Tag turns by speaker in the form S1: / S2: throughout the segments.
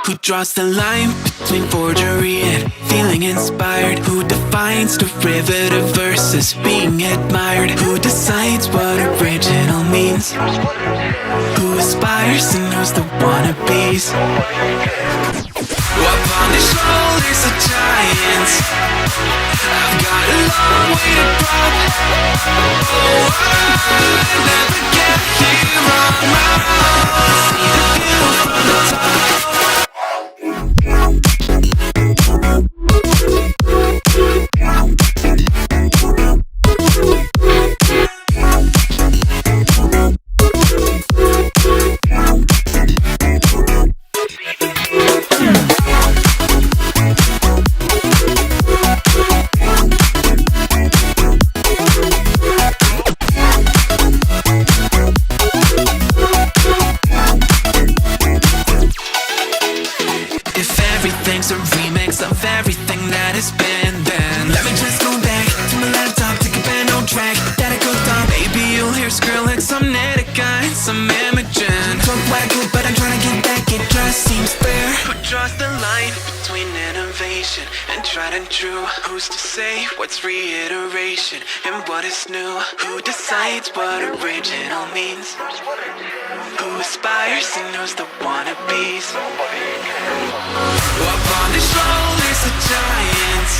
S1: Who draws the line between forgery and feeling inspired? Who defines derivative versus being admired? Who decides what original means? Who aspires and knows the wannabes? Upon the shoulders of giants, I've got a long way to drop. Oh, I never get here on my own. See the view from the top. Everything's a remix of everything that has been. Then let me just go back to my laptop, take a band on track that I cooked up. Maybe you'll hear Skrillex, some Netica, and some Imogen. Talk wacko, but I'm trying to get back, it just seems fair. Who draws the line between innovation and tried and true? Who's to say what's reiteration and what is new? Who decides what original means? Who aspires and knows the wannabes? Up on the shoulders of giants,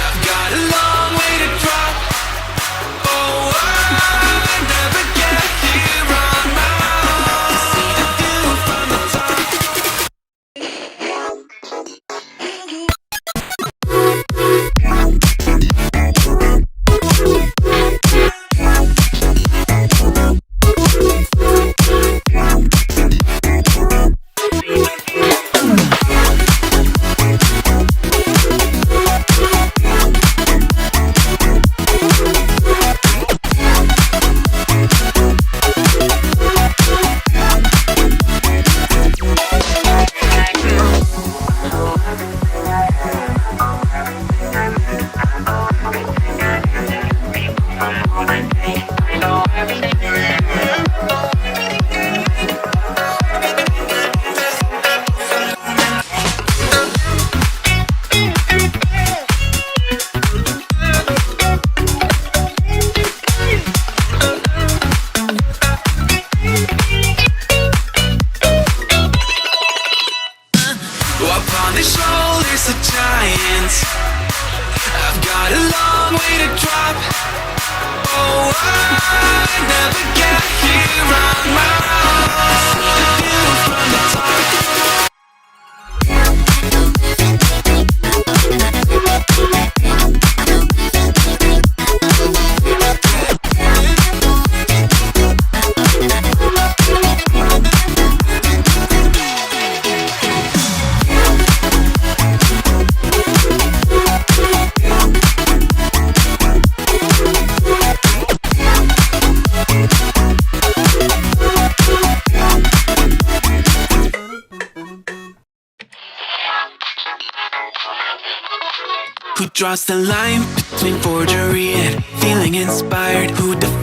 S1: I've got a long way to drop. Oh, I never get here on my own. See the view from the top. Up on the shoulders of giants, I've got a long way to drop. Oh, I never get here on my own. See the view from the top. Who draws the line between forgery and feeling inspired? Who defines